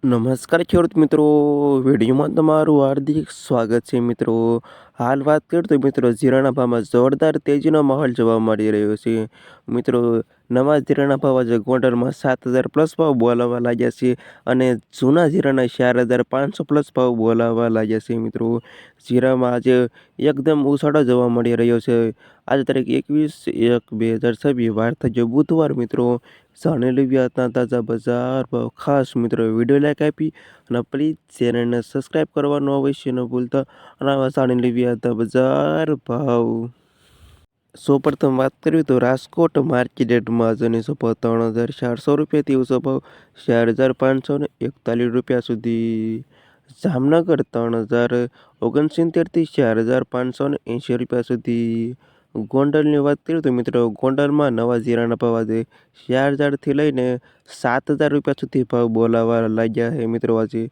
નમસ્કાર ખેડૂત મિત્રો, વિડીયોમાં તમારું હાર્દિક સ્વાગત છે મિત્રો. હાલ વાત કરીએ તો મિત્રો જીરાના ભાવમાં જોરદાર તેજીનો માહોલ જોવા મળી રહ્યો છે. મિત્રો નવા જીરાના ભાવ આજે ક્વિન્ટલમાં 7,000 પ્લસ ભાવ બોલાવવા લાગ્યા છે અને જૂના જીરાના 4,500 પ્લસ ભાવ બોલાવવા લાગ્યા છે મિત્રો. જીરામાં આજે એકદમ ઉછાળો જોવા મળી રહ્યો છે. આજે તારીખ 21/1/2026 વાર થયો બુધવાર મિત્રો. જાણી લેવી આજના તાજા બજાર ભાવ. ખાસ મિત્રો વિડીયો લાઈક આપી અને પ્લીઝ ચેનલને સબસ્ક્રાઈબ કરવાનું અવશ્ય ન ભૂલતા. અને આવા જાણી લેવી આજના બજાર ભાવ. સૌપ્રથમ વાત કરીએ તો રાજકોટ માર્કેટ યાર્ડમાં આજની સભા 3,400 રૂપિયાથી ઊંચો ભાવ 4,541 રૂપિયા સુધી. જામનગર 3,069થી 4,580 રૂપિયા સુધી. ગોંડલની વાત કરીએ તો મિત્રો ગોંડલમાં નવા જીરાના ભાવ આજે 4,000થી લઈને 7,000 રૂપિયા સુધી ભાવ બોલાવવા લાગ્યા છે મિત્રો. આજે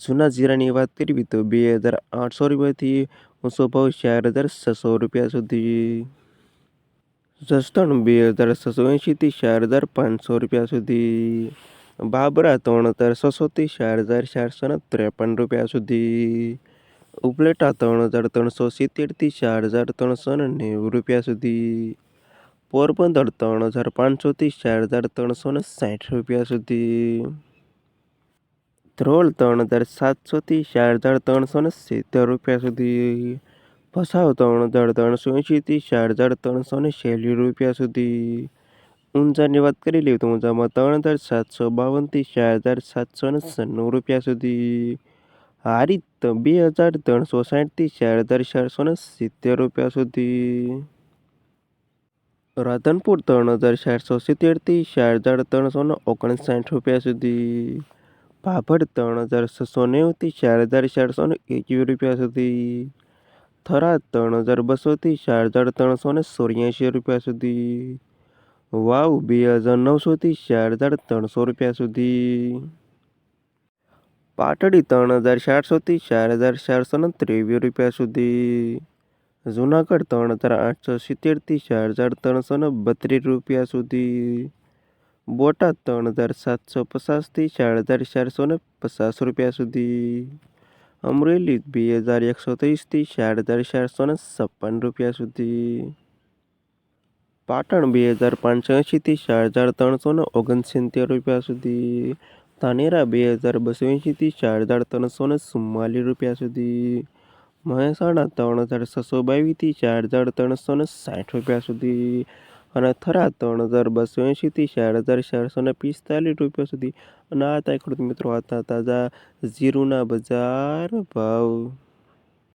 જૂના જીરાની વાત કરવી તો 2,800 રૂપિયાથી ઊંચો ભાવ 4,600 રૂપિયા સુધી. જસદણ 2,680થી 4,500 રૂપિયા સુધી. બાબરા 3,600થી 4,453 રૂપિયા સુધી. ઉપલેટા 3,370થી 4,390 રૂપિયા સુધી. પોરબંદર 3,500થી 4,360 રૂપિયા સુધી. ધ્રોલ 3,700થી 4,370 રૂપિયા સુધી. ભચાઉ 3,380થી 4,340 રૂપિયા સુધી. ઊંઝાની વાત કરી લઈએ તો ઊંઝામાં 3,752થી 4,796 રૂપિયા સુધી. હારીજ 2,360થી 4,470 રૂપિયા સુધી. રાધનપુર 3,470થી 4,359 રૂપિયા સુધી. ભાભર 3,690થી 4,421 રૂપિયા સુધી. થરાદ 3,200થી 4,384 રૂપિયા સુધી. વાવ 2,900થી 4,300 રૂપિયા સુધી. પાટડી 3,400થી 4,423 રૂપિયા સુધી. જુનાગઢ 3,870થી 4,332 રૂપિયા સુધી. બોટાદ 3,750થી 4,450 રૂપિયા સુધી. અમરેલી 2,130થી 4,456 રૂપિયા સુધી. પાટણ 2,580થી 4,369 રૂપિયા સુધી. ધાનેરા 2,280થી 4,344 રૂપિયા સુધી. મહેસાણા 3,622થી 4,360 રૂપિયા સુધી. અને થરાદ 3,280થી 4,445 રૂપિયા સુધી. અને આ હતા ખેડૂત મિત્રો આજના તાજા જીરુના બજાર ભાવ.